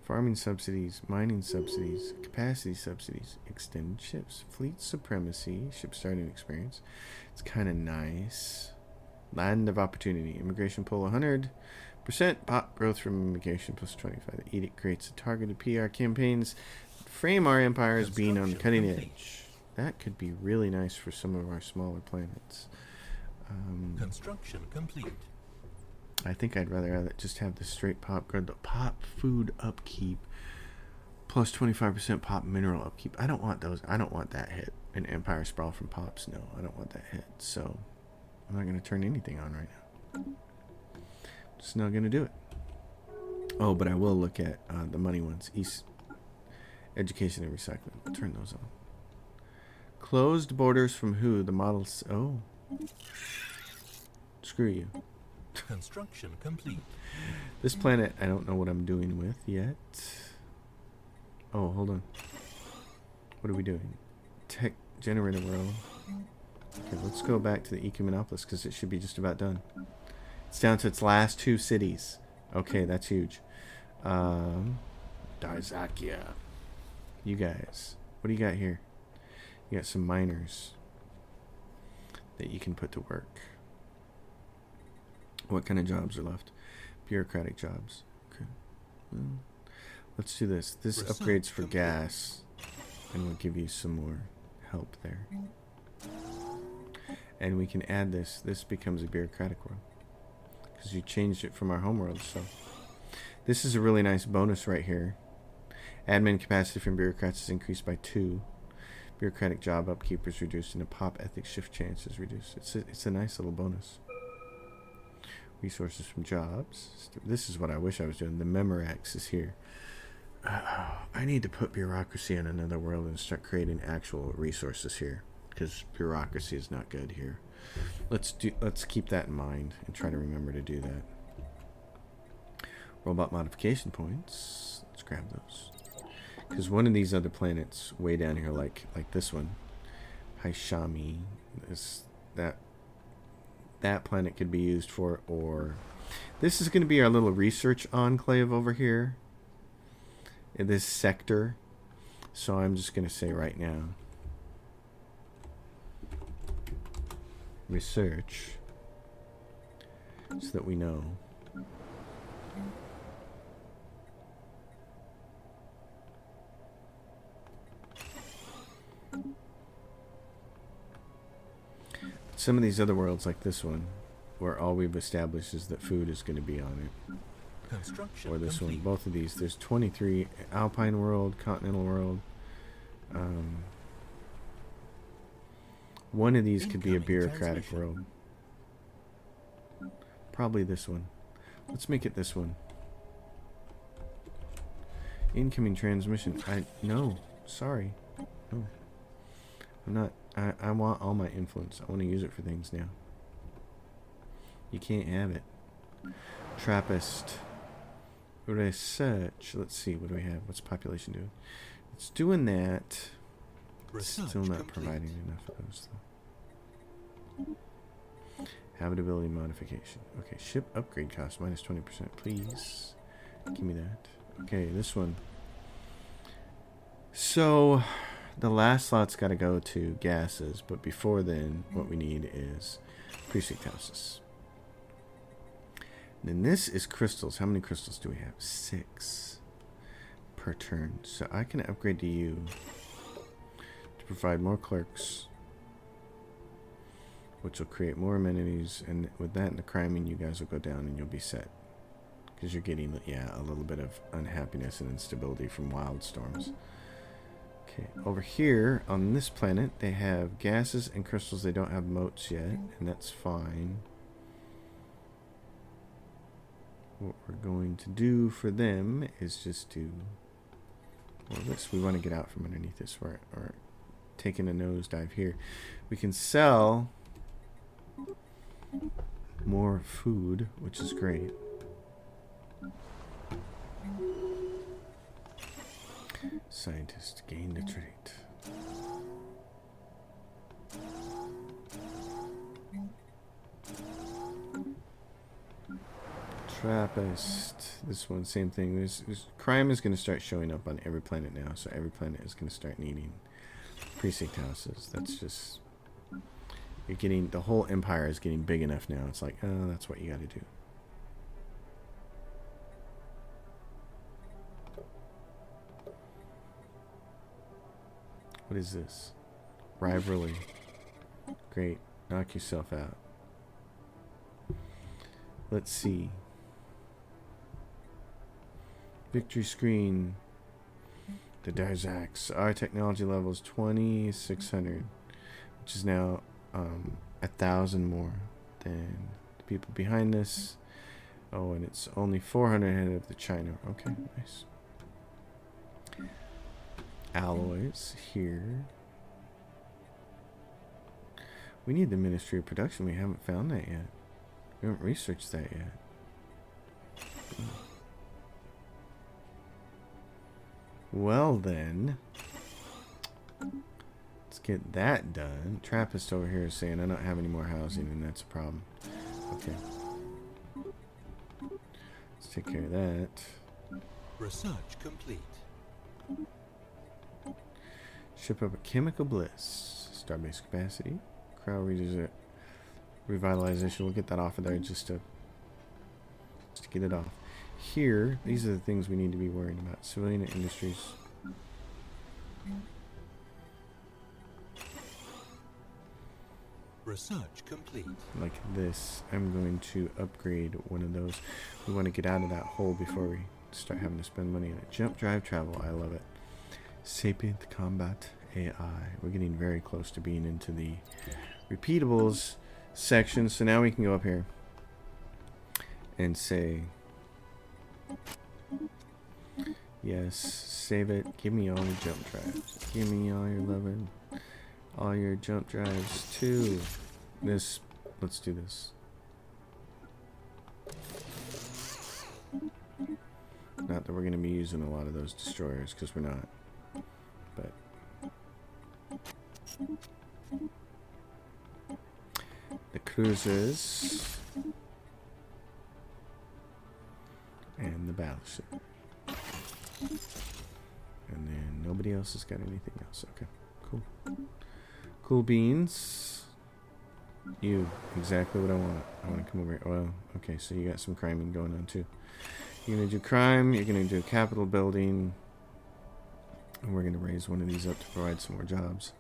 Farming subsidies, mining subsidies, capacity subsidies, extended ships, fleet supremacy, ship starting experience. It's kind of nice. Land of opportunity, immigration pull 100%, pop growth from immigration plus 25. The edict creates a targeted PR campaigns, frame our empire as being on the cutting edge. That could be really nice for some of our smaller planets. Construction complete. I think I'd rather just have the straight pop growth, pop food upkeep plus 25% pop mineral upkeep. I don't want those. I don't want that hit. An empire sprawl from pops. No, I don't want that hit. So I'm not going to turn anything on right now. Just not going to do it. Oh, but I will look at the money ones. East education and recycling. I'll turn those on. Closed borders from who? The models. Oh. Screw you. Construction complete. This planet, I don't know what I'm doing with yet. Oh, hold on. What are we doing? Tech generator world. Okay, let's go back to the Ecumenopolis because it should be just about done. It's down to its last 2 cities. Okay, that's huge. Darzakia. You guys. What do you got here? You got some miners that you can put to work. What kind of jobs are left? Bureaucratic jobs. Okay. Well, Let's do this. This Research upgrades for complete. gas, and we'll give you some more help there. And we can add this. This becomes a bureaucratic world because you changed it from our homeworld. So this is a really nice bonus right here. Admin capacity from bureaucrats is increased by 2. Bureaucratic job upkeep is reduced, and the pop ethics shift chance is reduced. It's a nice little bonus. Resources from jobs. This is what I wish I was doing. The Memorax is here. I need to put bureaucracy in another world and start creating actual resources here, because bureaucracy is not good here. Let's keep that in mind and try to remember to do that. Robot modification points. Let's grab those. Because one of these other planets way down here, like this one, Haishami, that planet could be used for, or this is going to be our little research enclave over here in this sector. So I'm just going to say right now, research, so that we know. Some of these other worlds, like this one, where all we've established is that food is going to be on it. Construction Or this complete. one, both of these. There's 23, Alpine world, Continental world. One of these could be a Incoming bureaucratic transmission. world. Probably this one. Let's make it this one. Incoming transmission. No, sorry. No. I'm not. I want all my influence. I want to use it for things now. You can't have it. Trappist. Research. Let's see. What do we have? What's population doing? It's doing that. Research Still not complete. providing enough of those, though. Habitability modification. Okay, ship upgrade cost minus 20%. Please. Give me that. Okay, this one. So, the last slot's got to go to gases, but before then, what we need is precinct houses. Then this is crystals. How many crystals do we have? 6 per turn. So I can upgrade to you to provide more clerks, which will create more amenities, and with that and the criming, you guys will go down and you'll be set. Because you're getting, yeah, a little bit of unhappiness and instability from wild storms. Okay, over here on this planet, they have gases and crystals. They don't have moats yet, and that's fine. What we're going to do for them is just do, well, this, we want to get out from underneath this. We're taking a nosedive here. We can sell more food, which is great. Scientist gained a trait. Trappist. This one, same thing. This crime is going to start showing up on every planet now, so every planet is going to start needing precinct houses. That's just, you're getting, the whole empire is getting big enough now. It's like, oh, that's what you got to do. What is this? Rivalry. Great. Knock yourself out. Let's see. Victory screen. The Darzax. Our technology level is 2,600, which is now 1,000 more than the people behind us. Oh, and it's only 400 ahead of the China. Okay, nice. Alloys here. We need the Ministry of Production. We haven't found that yet. We haven't researched that yet. Well then, let's get that done. Trappist over here is saying I don't have any more housing, and that's a problem. Okay. Let's take care of that. Research complete. Ship up a chemical bliss. Starbase capacity. Crowd revitalization. We'll get that off of there just to get it off. here, these are the things we need to be worrying about. Civilian industries. Research complete. Like this. I'm going to upgrade one of those. We want to get out of that hole before we start having to spend money on it. Jump drive travel. I love it. Sapient combat AI. We're getting very close to being into the repeatables section. So now we can go up here and say, yes, save it. Give me all your jump drives. Give me all your loving. All your jump drives too. This, let's do this. Not that we're going to be using a lot of those destroyers, because we're not. But the cruisers and the battleship. And then nobody else has got anything else. Okay, cool. Cool beans. You, exactly what I want. I want to come over here. Well, okay, so you got some criming going on too. You're going to do crime, you're going to do capital building, and we're going to raise one of these up to provide some more jobs.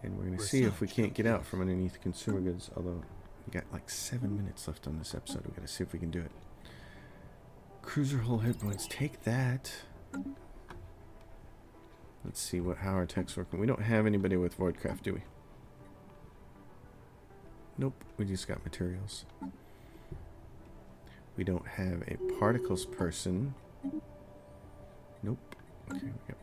And we're going to see if we can't get out from underneath consumer goods, although we got like 7 minutes left on this episode. We got to see if we can do it. Cruiser hull hit points, take that. Let's see how our tech's working. We don't have anybody with Voidcraft, do we? Nope, we just got materials. We don't have a particles person. Nope. Okay, yep.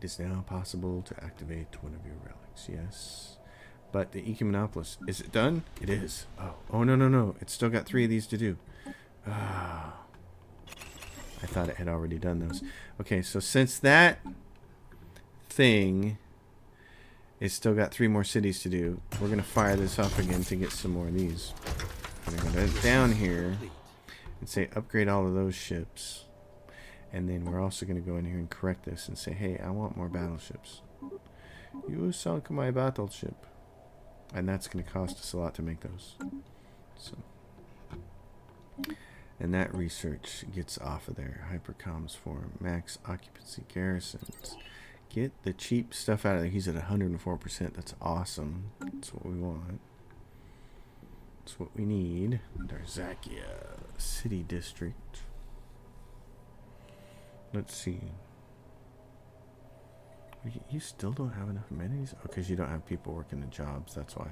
It is now possible to activate one of your relics, yes. But the Ecumenopolis, is it done? It is. Oh, no. It's still got 3 of these to do. Ah. I thought it had already done those. Okay, so since that thing is still got 3 more cities to do, we're going to fire this up again to get some more of these. I'm going to go down here and say upgrade all of those ships. And then we're also going to go in here and correct this and say, hey, I want more battleships. You sunk my battleship. And that's going to cost us a lot to make those. So... and that research gets off of there. Hypercoms form, max occupancy garrisons. Get the cheap stuff out of there. He's at 104%. That's awesome. That's what we want. That's what we need. Darzakia City District. Let's see. You still don't have enough amenities? Oh, because you don't have people working the jobs. That's why.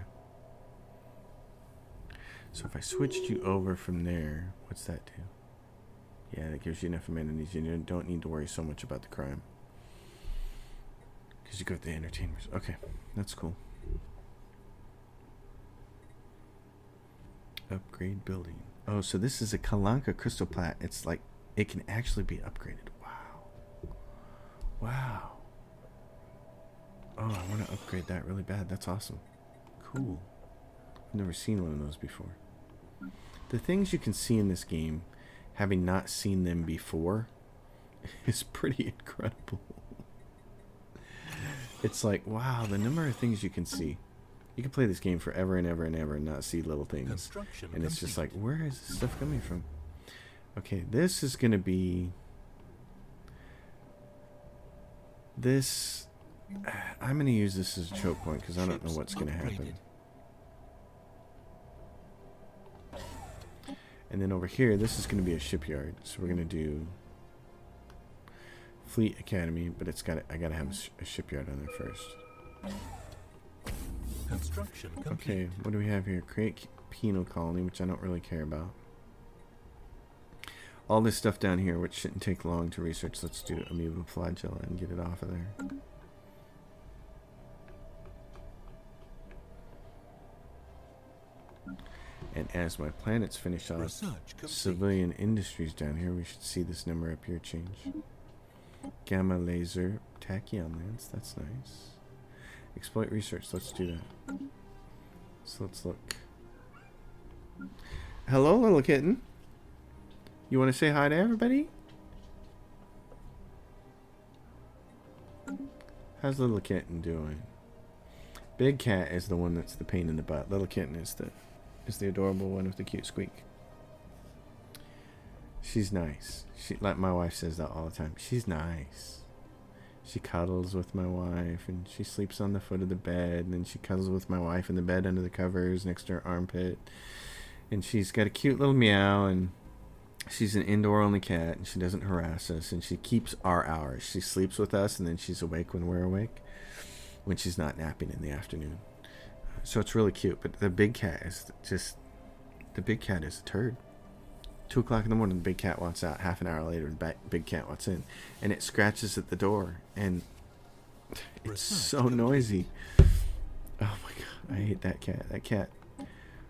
So if I switched you over from there, what's that do? Yeah, that gives you enough amenities. You don't need to worry so much about the crime. Because you got the entertainers. Okay, that's cool. Upgrade building. Oh, so this is a Kalanka crystal plat. It's like, it can actually be upgraded. Wow. Oh, I want to upgrade that really bad. That's awesome. Cool. I've never seen one of those before. The things you can see in this game, having not seen them before, is pretty incredible. It's like, wow, the number of things you can see. You can play this game forever and ever and ever and not see little things. And it's just like, where is this stuff coming from? Okay, this is going to be... this... I'm going to use this as a choke point because I don't know what's going to happen. And then over here, this is going to be a shipyard. So we're going to do Fleet Academy, but I got to have a shipyard on there first. Construction complete. Okay, what do we have here? Create penal colony, which I don't really care about. All this stuff down here, which shouldn't take long to research. Let's do amoeba flagella and get it off of there. And as my planets finish off, civilian industries down here, we should see this number up here change. Gamma laser, tachyon lance, that's nice. Exploit research, let's do that. So let's look. Hello, little kitten. You want to say hi to everybody? How's little kitten doing? Big cat is the one that's the pain in the butt. Little kitten is the adorable one with the cute squeak. She's nice. She, like my wife says that all the time. She's nice. She cuddles with my wife, and she sleeps on the foot of the bed, and then she cuddles with my wife in the bed under the covers next to her armpit. And she's got a cute little meow, and she's an indoor-only cat, and she doesn't harass us, and she keeps our hours. She sleeps with us, and then she's awake when we're awake, when she's not napping in the afternoon. So it's really cute. But the big cat is just... The big cat is a turd. 2 o'clock in the morning, the big cat wants out. Half an hour later, the big cat wants in. And it scratches at the door. And it's so noisy. Oh my god, I hate that cat. That cat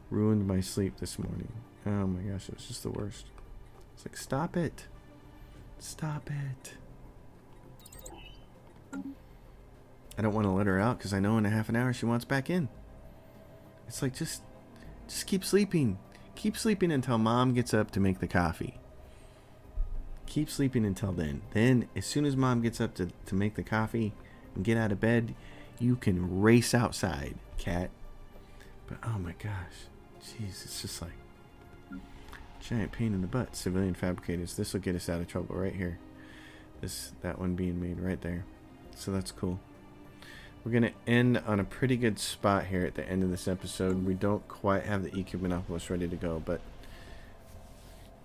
ruined my sleep this morning. Oh my gosh, it was just the worst. It's like, stop it. Stop it. I don't want to let her out because I know in a half an hour she wants back in. It's like, just keep sleeping. Keep sleeping until mom gets up to make the coffee. Keep sleeping until then. Then, as soon as mom gets up to make the coffee and get out of bed, you can race outside, cat. But, oh my gosh. Jeez, it's just like giant pain in the butt. Civilian fabricators. This will get us out of trouble right here. That one being made right there. So that's cool. We're going to end on a pretty good spot here at the end of this episode. We don't quite have the Ecumenopolis ready to go, but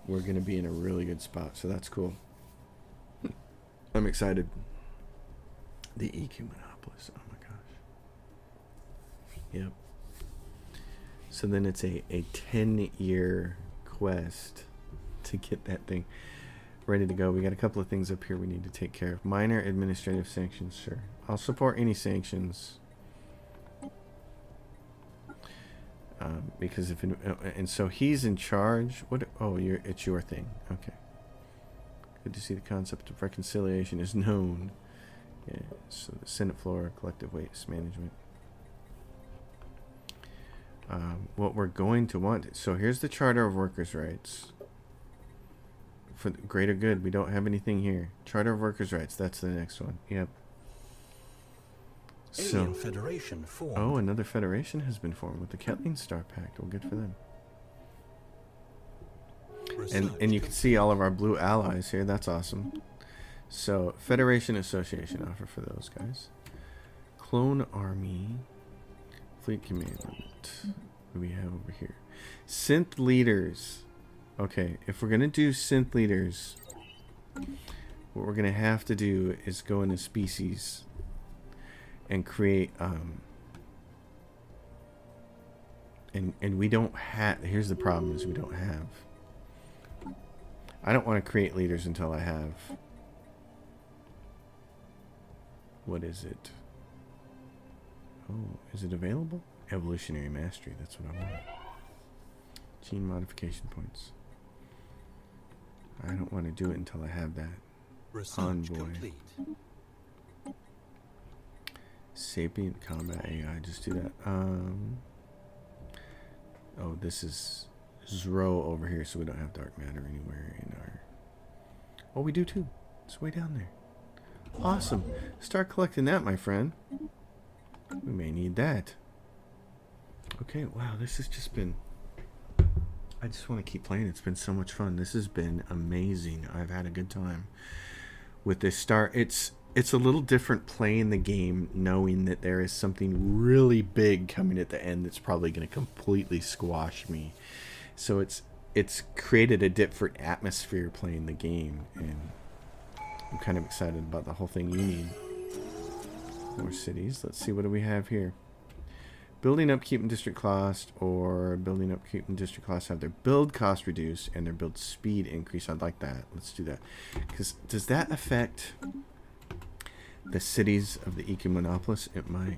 we're going to be in a really good spot, so that's cool. I'm excited. The Ecumenopolis. Oh my gosh. Yep. So then it's a 10-year quest to get that thing ready to go. We got a couple of things up here we need to take care of. Minor administrative sanctions, sure. I'll support any sanctions. Because if it, and so he's in charge. What? Oh, it's your thing. Okay. Good to see the concept of reconciliation is known. Yeah. So the Senate floor, collective waste management. What we're going to want. So here's the Charter of Workers' Rights. For the greater good, we don't have anything here. Charter of Workers' Rights. That's the next one. Yep. Alien Federation formed. Oh, another federation has been formed with the Ketline Star Pact. Well, good for them. And you can see all of our blue allies here. That's awesome. So, Federation Association offer for those guys. Clone Army. Fleet Command. What do we have over here? Synth Leaders. Okay, if we're going to do Synth Leaders, what we're going to have to do is go into Species and create and we don't have, here's the problem, is we don't have, I don't want to create leaders until I have, what is it? Oh, is it available? Evolutionary Mastery, that's what I want. Gene modification points. I don't want to do it until I have that. Research Envoy. complete. Sapient combat AI, just do that. Oh, this is Zro over here, so we don't have dark matter anywhere in our... Oh, we do too. It's way down there. Awesome. Start collecting that, my friend. We may need that. Okay, wow, this has just been... I just want to keep playing. It's been so much fun. This has been amazing. I've had a good time with this start. It's a little different playing the game knowing that there is something really big coming at the end that's probably going to completely squash me. So it's created a different atmosphere playing the game, and I'm kind of excited about the whole thing. You need more cities. Let's see, what do we have here? Building upkeep and district cost, or building upkeep and district cost have their build cost reduced and their build speed increase. I'd like that. Let's do that. Because does that affect the cities of the Ecumenopolis? It might.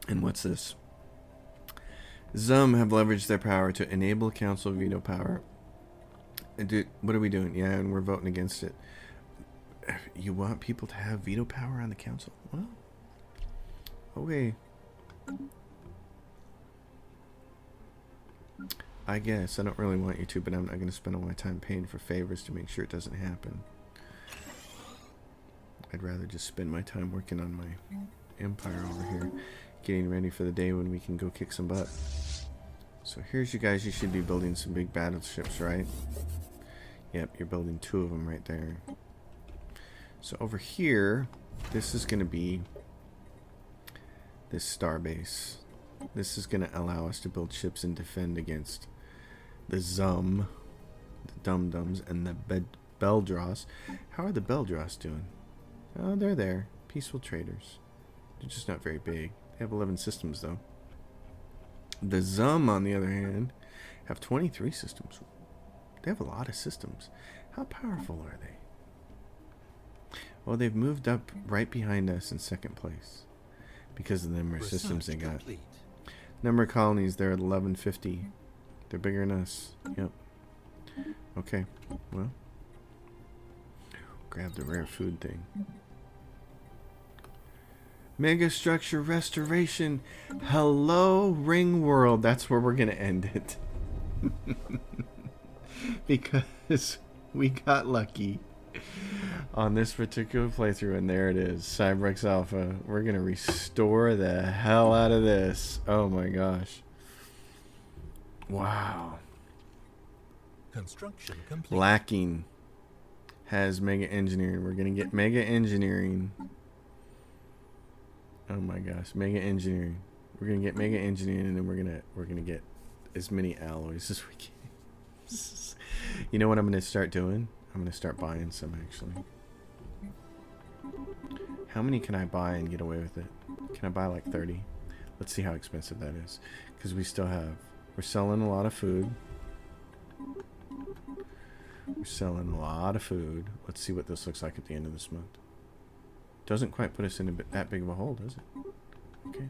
And what's this? Zum have leveraged their power to enable council veto power. What are we doing? Yeah, and we're voting against it. You want people to have veto power on the council? Well, okay. I guess. I don't really want you to, but I'm not going to spend all my time paying for favors to make sure it doesn't happen. I'd rather just spend my time working on my empire over here. getting ready for the day when we can go kick some butt. So here's you guys. You should be building some big battleships, right? Yep, you're building 2 of them right there. So over here, this is going to be this starbase. This is going to allow us to build ships and defend against the the Dum-Dums, and the Beldross. How are the Beldross doing? Oh, they're there. Peaceful traders. They're just not very big. They have 11 systems, though. The Zum, on the other hand, have 23 systems. They have a lot of systems. How powerful are they? Well, they've moved up right behind us in 2nd place because of the number of systems they got. Number of colonies, they're at 1150. They're bigger than us. Yep. Okay. Well, grab the rare food thing. Mega structure restoration. Hello, Ring World. That's where we're going to end it. Because we got lucky on this particular playthrough, and there it is. Cybrex Alpha. We're going to restore the hell out of this. Oh my gosh. Wow. Construction complete. Lacking has Mega Engineering. We're going to get Mega Engineering. Oh my gosh, Mega Engineering. We're gonna get Mega Engineering, and then we're gonna get as many alloys as we can. You know what I'm gonna start doing? I'm gonna start buying some, actually. How many can I buy and get away with it? Can I buy like 30? Let's see how expensive that is, because we're selling a lot of food. We're selling a lot of food. Let's see what this looks like at the end of this month. Doesn't quite put us in that big of a hole, does it? Okay.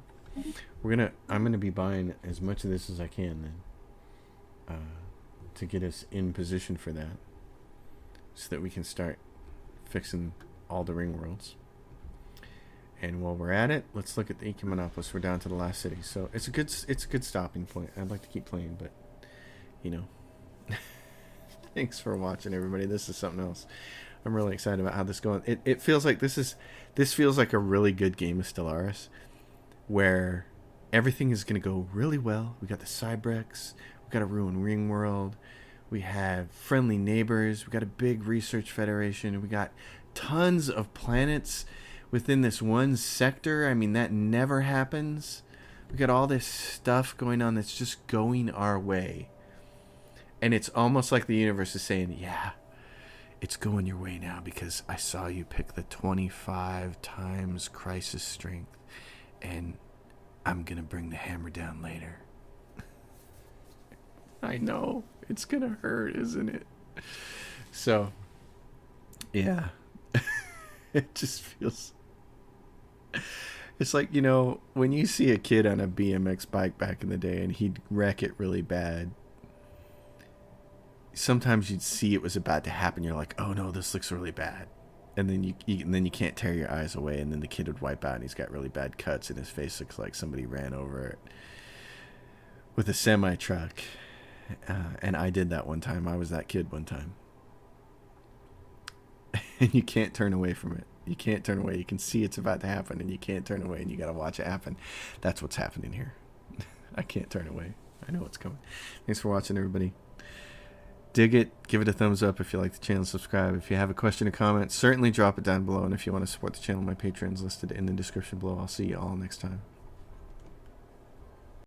I'm gonna be buying as much of this as I can then, to get us in position for that, so that we can start fixing all the ring worlds. And while we're at it, let's look at the Ecumenopolis. We're down to the last city, so it's a good stopping point. I'd like to keep playing, but you know. Thanks for watching, everybody. This is something else. I'm really excited about how this is going. It feels like this feels like a really good game of Stellaris, where everything is going to go really well. We got the Cybrex, we got a ruined ring world, we have friendly neighbors, we got a big research federation, we got tons of planets within this one sector. I mean, that never happens. We got all this stuff going on that's just going our way, and it's almost like the universe is saying, yeah, it's going your way now because I saw you pick the 25 times crisis strength, and I'm going to bring the hammer down later. I know. It's going to hurt, isn't it? So, yeah. It just feels... It's like, you know, when you see a kid on a BMX bike back in the day and he'd wreck it really bad, sometimes you'd see it was about to happen. You're like, oh no, this looks really bad. And then you can't tear your eyes away, and then the kid would wipe out and he's got really bad cuts and his face looks like somebody ran over it with a semi-truck. And I did that one time. I was that kid one time. And you can't turn away from it. You can't turn away. You can see it's about to happen, and you can't turn away, and you got to watch it happen. That's what's happening here. I can't turn away. I know what's coming. Thanks for watching, everybody. Dig it. Give it a thumbs up if you like the channel. Subscribe. If you have a question or comment, certainly drop it down below. And if you want to support the channel, my Patreon's listed in the description below. I'll see you all next time.